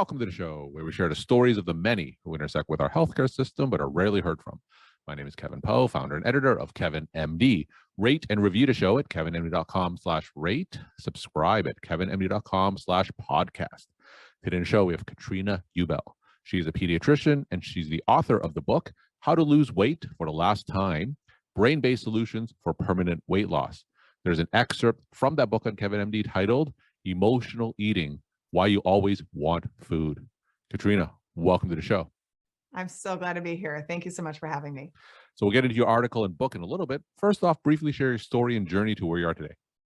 Welcome to the show where we share the stories of the many who intersect with our healthcare system but are rarely heard from. My name is Kevin Poe, founder and editor of Kevin MD. Rate and review the show at kevinmd.com/rate. Subscribe at kevinmd.com/podcast. Today in the show, we have Katrina Ubell. She's a pediatrician and she's the author of the book, How to Lose Weight for the Last Time, Brain-Based Solutions for Permanent Weight Loss. There's an excerpt from that book on Kevin MD titled Emotional Eating, Why You Always Want Food. Katrina, welcome to the show. I'm so glad to be here. Thank you so much for having me. So we'll get into your article and book in a little bit. First off, briefly share your story and journey to where you are today.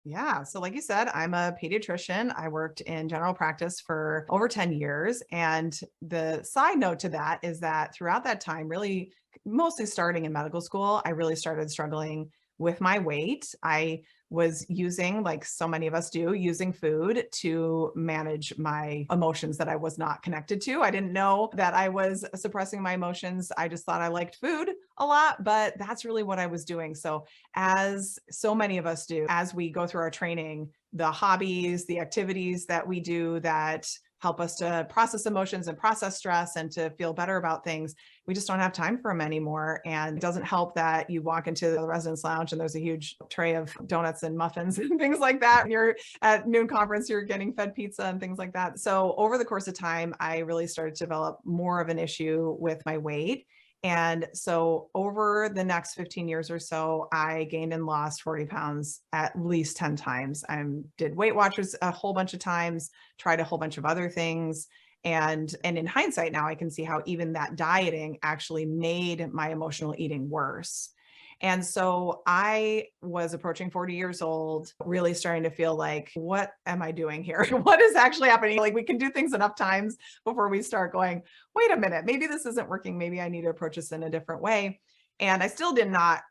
Yeah. So like you said, I'm a pediatrician. I worked in general practice for over 10 years. And the side note to that is that throughout that time, really mostly starting in medical school, I really started struggling with my weight. I was using, like so many of us do, using food to manage my emotions that I was not connected to. I didn't know that I was suppressing my emotions. I just thought I liked food a lot, but that's really what I was doing. So as so many of us do, as we go through our training, the hobbies, the activities that we do that help us to process emotions and process stress and to feel better about things, we just don't have time for them anymore. And it doesn't help that you walk into the residence lounge and there's a huge tray of donuts and muffins and things like that. You're at noon conference, you're getting fed pizza and things like that. So over the course of time, I really started to develop more of an issue with my weight. And so over the next 15 years or so, I gained and lost 40 pounds at least 10 times. I did Weight Watchers a whole bunch of times, tried a whole bunch of other things. And in hindsight now, I can see how even that dieting actually made my emotional eating worse. And so I was approaching 40 years old, really starting to feel like, what am I doing here? What is actually happening? Like we can do things enough times before we start going, wait a minute, maybe this isn't working. Maybe I need to approach this in a different way. And I still did not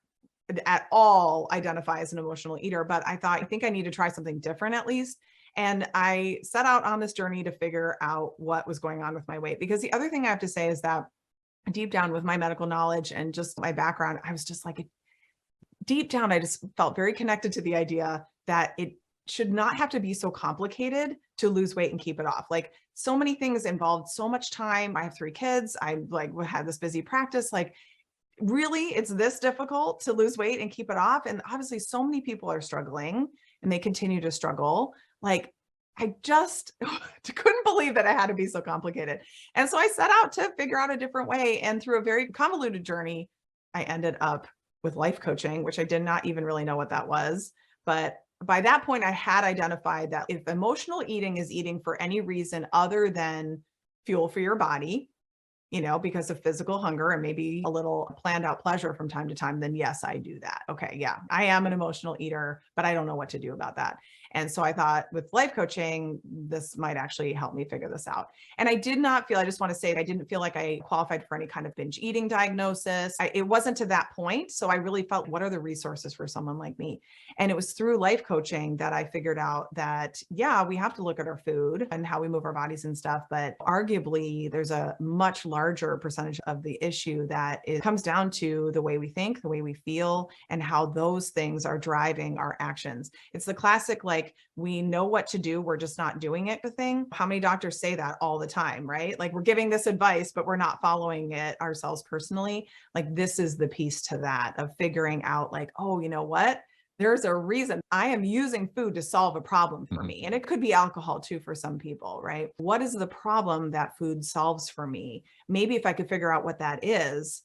at all identify as an emotional eater, but I thought, I think I need to try something different at least. And I set out on this journey to figure out what was going on with my weight. Because the other thing I have to say is that deep down with my medical knowledge and just my background, I was just like, deep down, I just felt very connected to the idea that it should not have to be so complicated to lose weight and keep it off. Like so many things involved so much time. I have 3 kids. I had this busy practice. Like really, it's this difficult to lose weight and keep it off. And obviously so many people are struggling and they continue to struggle. Like I just couldn't believe that it had to be so complicated. And so I set out to figure out a different way. And through a very convoluted journey, I ended up with life coaching, which I did not even really know what that was. But by that point, I had identified that if emotional eating is eating for any reason other than fuel for your body, because of physical hunger and maybe a little planned out pleasure from time to time, then yes, I do that. Okay. Yeah, I am an emotional eater, but I don't know what to do about that. And so I thought with life coaching, this might actually help me figure this out. And I just want to say, I didn't feel like I qualified for any kind of binge eating diagnosis. It wasn't to that point. So I really felt, what are the resources for someone like me? And it was through life coaching that I figured out that, yeah, we have to look at our food and how we move our bodies and stuff. But arguably, there's a much larger percentage of the issue that it comes down to the way we think, the way we feel, and how those things are driving our actions. It's the classic, like, we know what to do, we're just not doing it thing. How many doctors say that all the time, right? Like we're giving this advice, but we're not following it ourselves personally. Like this is the piece to that of figuring out like, oh, you know what? There's a reason I am using food to solve a problem for me. And it could be alcohol too for some people, right? What is the problem that food solves for me? Maybe if I could figure out what that is,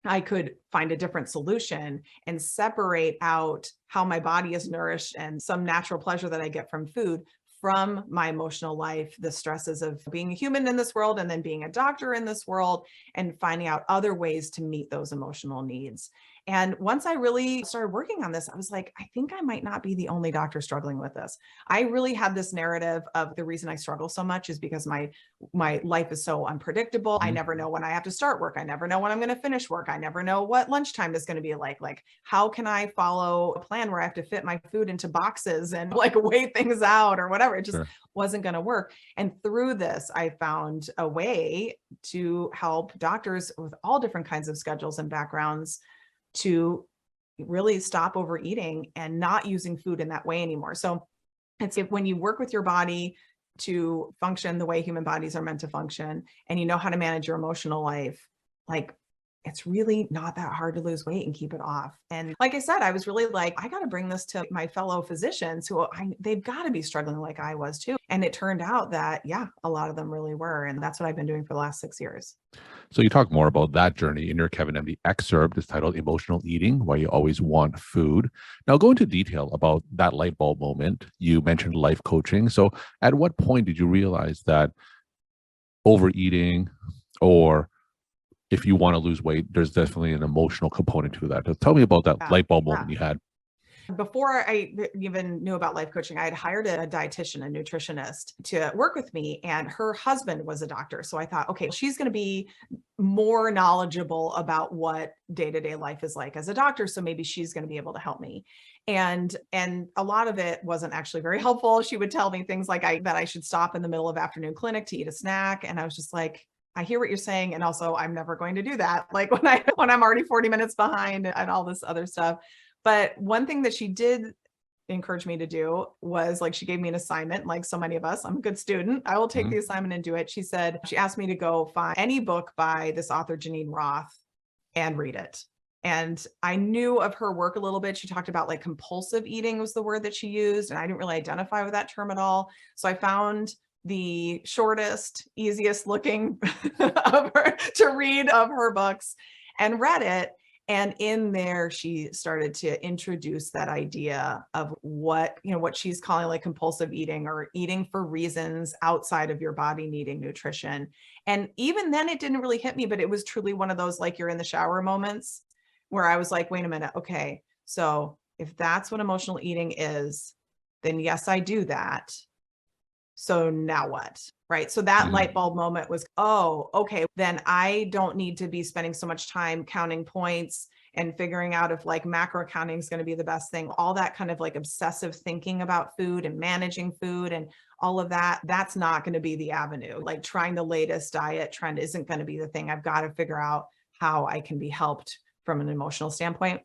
I could find a different solution and separate out how my body is nourished and some natural pleasure that I get from food from my emotional life, the stresses of being a human in this world and then being a doctor in this world and finding out other ways to meet those emotional needs. And once I really started working on this, I was like, I think I might not be the only doctor struggling with this. I really had this narrative of the reason I struggle so much is because my life is so unpredictable. I never know when I have to start work. I never know when I'm going to finish work. I never know what lunchtime is going to be like. Like, how can I follow a plan where I have to fit my food into boxes and like weigh things out or whatever? It just wasn't going to work. And through this, I found a way to help doctors with all different kinds of schedules and backgrounds to really stop overeating and not using food in that way anymore. So it's when you work with your body, to function the way human bodies are meant to function, and you know how to manage your emotional life, like it's really not that hard to lose weight and keep it off. And like I said, I was really like, I got to bring this to my fellow physicians who they've got to be struggling like I was too. And it turned out that, yeah, a lot of them really were. And that's what I've been doing for the last 6 years. So you talk more about that journey in your Kevin MD excerpt. It's titled Emotional Eating, Why You Always Want Food. Now go into detail about that light bulb moment. You mentioned life coaching. So at what point did you realize that overeating, or if you want to lose weight, there's definitely an emotional component to that? Tell me about that light bulb moment you had. Before I even knew about life coaching, I had hired a dietitian, a nutritionist to work with me, and her husband was a doctor. So I thought, okay, she's going to be more knowledgeable about what day-to-day life is like as a doctor. So maybe she's going to be able to help me. And a lot of it wasn't actually very helpful. She would tell me things like that I should stop in the middle of afternoon clinic to eat a snack. And I was just like, I hear what you're saying. And also I'm never going to do that. Like when I'm already 40 minutes behind and all this other stuff. But one thing that she did encourage me to do was, like, she gave me an assignment, like so many of us. I'm a good student. I will take the assignment and do it. She asked me to go find any book by this author, Janine Roth, and read it. And I knew of her work a little bit. She talked about like compulsive eating was the word that she used. And I didn't really identify with that term at all. So I found the shortest, easiest looking of her to read of her books and read it. And in there, she started to introduce that idea of what she's calling like compulsive eating, or eating for reasons outside of your body needing nutrition. And even then it didn't really hit me, but it was truly one of those, like, you're in the shower moments where I was like, wait a minute. Okay. So if that's what emotional eating is, then yes, I do that. So now what? Right. So that light bulb moment was, oh, okay, then I don't need to be spending so much time counting points and figuring out if like macro counting is going to be the best thing. All that kind of like obsessive thinking about food and managing food and all of that, that's not going to be the avenue. Like trying the latest diet trend isn't going to be the thing. I've got to figure out how I can be helped from an emotional standpoint.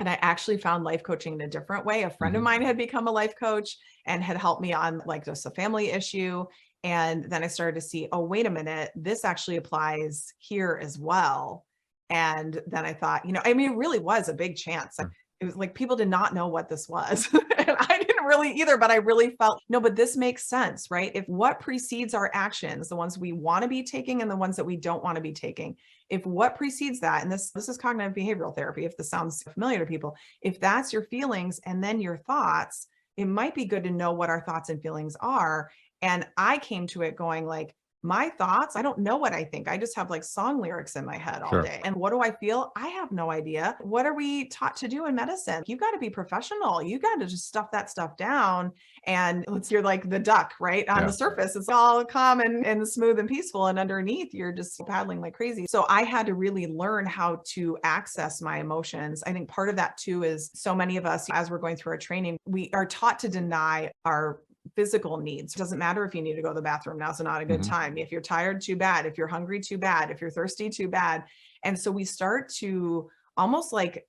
And I actually found life coaching in a different way. A friend of mine had become a life coach and had helped me on like just a family issue. And then I started to see, oh, wait a minute, this actually applies here as well. And then I thought, it really was a big chance. It was like people did not know what this was. And I didn't really either, but I really felt, no, but this makes sense, right? If what precedes our actions, the ones we want to be taking and the ones that we don't want to be taking, if what precedes that, and this is cognitive behavioral therapy, if this sounds familiar to people, if that's your feelings and then your thoughts, it might be good to know what our thoughts and feelings are. And I came to it going like, my thoughts, I don't know what I think. I just have like song lyrics in my head all day. And what do I feel? I have no idea. What are we taught to do in medicine? You got to be professional. You got to just stuff that stuff down. And you're like the duck, right? On the surface, it's all calm and smooth and peaceful. And underneath, you're just paddling like crazy. So I had to really learn how to access my emotions. I think part of that too is so many of us, as we're going through our training, we are taught to deny our physical needs. It doesn't matter if you need to go to the bathroom. Now's not a good time. If you're tired, too bad. If you're hungry, too bad. If you're thirsty, too bad. And so we start to almost like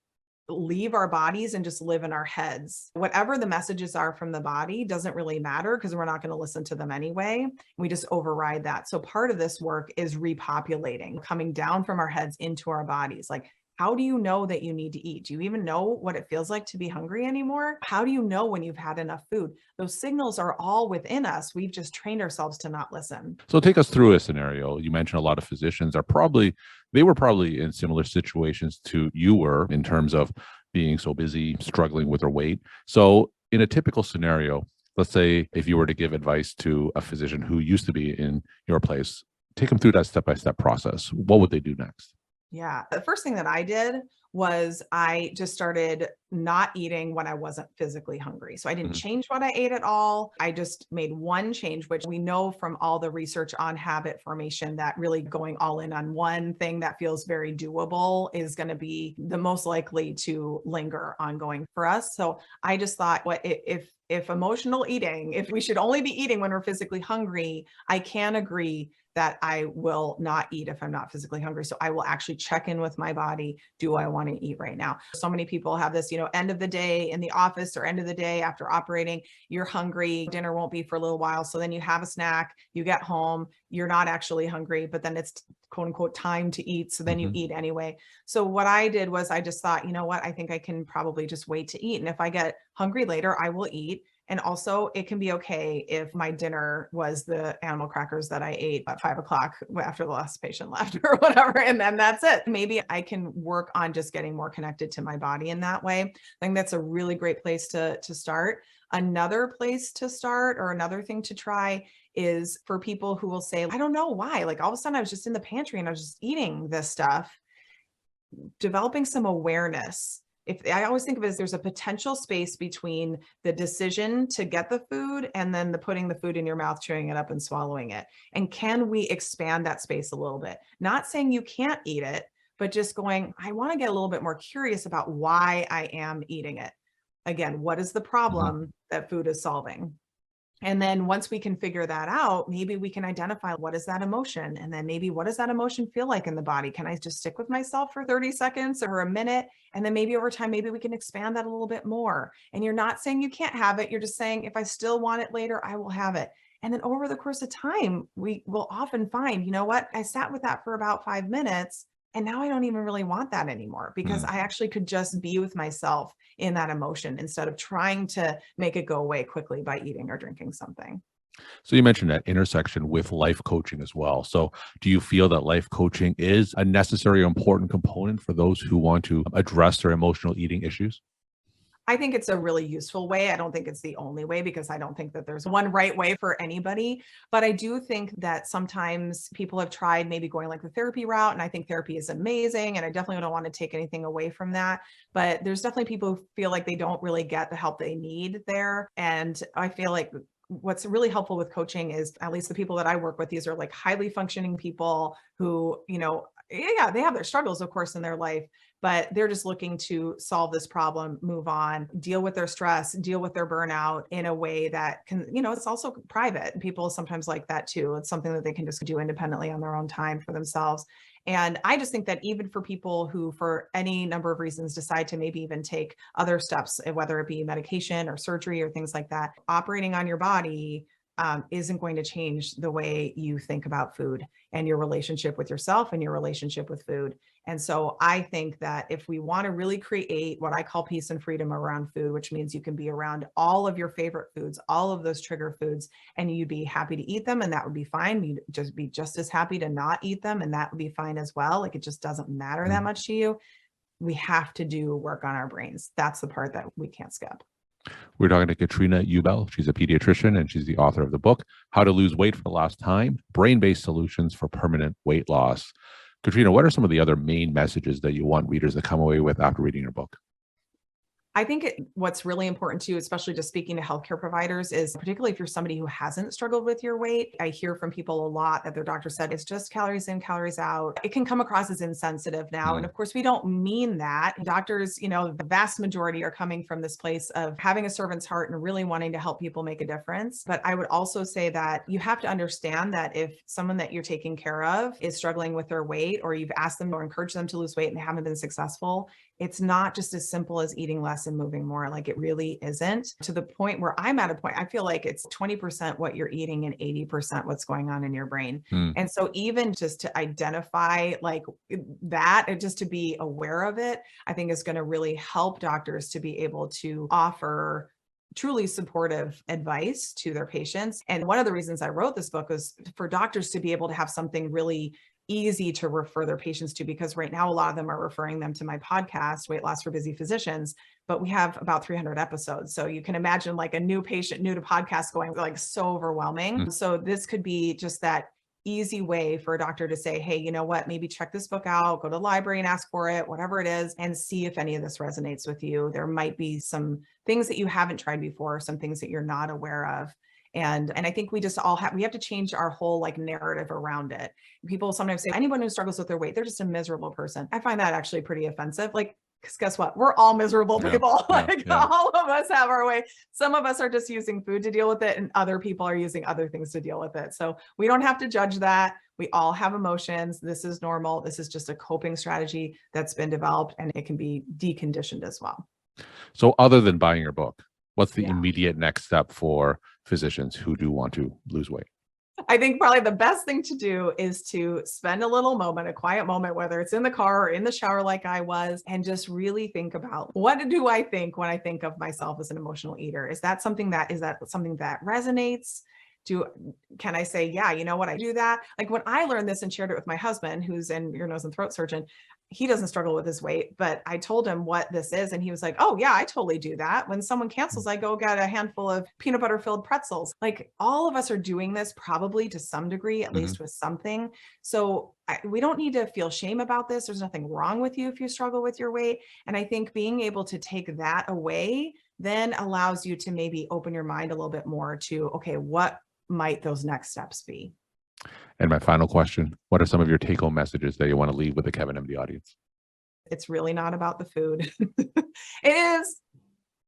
leave our bodies and just live in our heads. Whatever the messages are from the body doesn't really matter because we're not going to listen to them anyway. We just override that. So part of this work is repopulating, coming down from our heads into our bodies. Like, how do you know that you need to eat? Do you even know what it feels like to be hungry anymore? How do you know when you've had enough food? Those signals are all within us. We've just trained ourselves to not listen. So take us through a scenario. You mentioned a lot of physicians were probably in similar situations to you were in terms of being so busy, struggling with their weight. So in a typical scenario, let's say if you were to give advice to a physician who used to be in your place, take them through that step-by-step process. What would they do next? Yeah. The first thing that I did was I just started not eating when I wasn't physically hungry. So I didn't change what I ate at all. I just made one change, which we know from all the research on habit formation that really going all in on one thing that feels very doable is going to be the most likely to linger ongoing for us. So I just thought, if emotional eating, if we should only be eating when we're physically hungry, I can agree that I will not eat if I'm not physically hungry. So I will actually check in with my body. Do I want want to eat right now. So many people have this, end of the day in the office or end of the day after operating, you're hungry, dinner won't be for a little while. So then you have a snack, you get home, you're not actually hungry, but then it's quote unquote time to eat. So then you eat anyway. So what I did was I just thought, you know what, I think I can probably just wait to eat. And if I get hungry later, I will eat. And also it can be okay if my dinner was the animal crackers that I ate at 5 o'clock after the last patient left or whatever. And then that's it. Maybe I can work on just getting more connected to my body in that way. I think that's a really great place to start. Another place to start, or another thing to try, is for people who will say, I don't know why, like all of a sudden I was just in the pantry and I was just eating this stuff. Developing some awareness. If I always think of it as there's a potential space between the decision to get the food and then the putting the food in your mouth, chewing it up and swallowing it. And can we expand that space a little bit? Not saying you can't eat it, but just going, I want to get a little bit more curious about why I am eating it. Again, what is the problem that food is solving? And then once we can figure that out, maybe we can identify what is that emotion? And then maybe what does that emotion feel like in the body? Can I just stick with myself for 30 seconds or a minute? And then maybe over time, maybe we can expand that a little bit more. And you're not saying you can't have it. You're just saying, if I still want it later, I will have it. And then over the course of time, we will often find, you know what, I sat with that for about 5 minutes. And now I don't even really want that anymore, because I actually could just be with myself in that emotion instead of trying to make it go away quickly by eating or drinking something. So you mentioned that intersection with life coaching as well. So do you feel that life coaching is a necessary or important component for those who want to address their emotional eating issues? I think it's a really useful way. I don't think it's the only way, because I don't think that there's one right way for anybody. But I do think that sometimes people have tried maybe going like the therapy route. And I think therapy is amazing. And I definitely don't want to take anything away from that. But there's definitely people who feel like they don't really get the help they need there. And I feel like what's really helpful with coaching is, at least the people that I work with, these are like highly functioning people who, yeah, they have their struggles, of course, in their life, but they're just looking to solve this problem, move on, deal with their stress, deal with their burnout in a way that can, it's also private. People sometimes like that too. It's something that they can just do independently on their own time for themselves. And I just think that even for people who, for any number of reasons, decide to maybe even take other steps, whether it be medication or surgery or things like that, operating on your body isn't going to change the way you think about food and your relationship with yourself and your relationship with food. And so I think that if we want to really create what I call peace and freedom around food, which means you can be around all of your favorite foods, all of those trigger foods, and you'd be happy to eat them, and that would be fine. You'd just be just as happy to not eat them, and that would be fine as well. Like, it just doesn't matter that much to you. We have to do work on our brains. That's the part that we can't skip. We're talking to Katrina Ubell. She's a pediatrician and she's the author of the book, How to Lose Weight for the Last Time, Brain-Based Solutions for Permanent Weight Loss. Katrina, what are some of the other main messages that you want readers to come away with after reading your book? I think what's really important too, especially just speaking to healthcare providers, is particularly if you're somebody who hasn't struggled with your weight. I hear from people a lot that their doctor said it's just calories in, calories out. It can come across as insensitive now. And of course, we don't mean that. Doctors, the vast majority are coming from this place of having a servant's heart and really wanting to help people make a difference. But I would also say that you have to understand that if someone that you're taking care of is struggling with their weight, or you've asked them or encouraged them to lose weight and they haven't been successful, it's not just as simple as eating less and moving more. Like, it really isn't, to the point where I'm at a point, I feel like it's 20% what you're eating and 80% what's going on in your brain. And so even just to identify like that, and just to be aware of it, I think is going to really help doctors to be able to offer truly supportive advice to their patients. And one of the reasons I wrote this book was for doctors to be able to have something really easy to refer their patients to, because right now a lot of them are referring them to my podcast, Weight Loss for Busy Physicians, but we have about 300 episodes. So you can imagine like a new patient, new to podcast, going like so overwhelming. So this could be just that easy way for a doctor to say, hey, you know what, maybe check this book out, go to the library and ask for it, whatever it is, and see if any of this resonates with you. There might be some things that you haven't tried before, some things that you're not aware of. And I think we just all we have to change our whole like narrative around it. People sometimes say anyone who struggles with their weight, they're just a miserable person. I find that actually pretty offensive. Like, Because guess what? We're all miserable Yeah, people. yeah, Like yeah. all of us have our way. Some of us are just using food to deal with it, and other people are using other things to deal with it. So we don't have to judge that. We all have emotions. This is normal. This is just a coping strategy that's been developed, and it can be deconditioned as well. So other than buying your book, what's the Yeah. immediate next step for physicians who do want to lose weight? I think probably the best thing to do is to spend a little moment, a quiet moment, whether it's in the car or in the shower like I was, and just really think about, what do I think when I think of myself as an emotional eater? Is that something that resonates? Can I say, yeah, you know what, I do that? Like when I learned this and shared it with my husband, who's an ear, nose, and throat surgeon, he doesn't struggle with his weight, but I told him what this is. And he was like, oh yeah, I totally do that. When someone cancels, I go get a handful of peanut butter filled pretzels. Like all of us are doing this probably to some degree, at least with something. So we don't need to feel shame about this. There's nothing wrong with you if you struggle with your weight. And I think being able to take that away then allows you to maybe open your mind a little bit more to, okay, what might those next steps be? And my final question, what are some of your take-home messages that you want to leave with the Kevin MD audience? It's really not about the food. It is,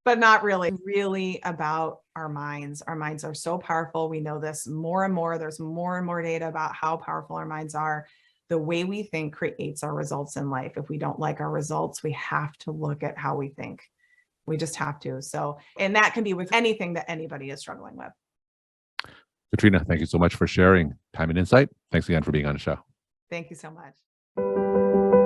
but not really. Really about our minds. Our minds are so powerful. We know this more and more. There's more and more data about how powerful our minds are. The way we think creates our results in life. If we don't like our results, we have to look at how we think. We just have to. So, and that can be with anything that anybody is struggling with. Katrina, thank you so much for sharing time and insight. Thanks again for being on the show. Thank you so much.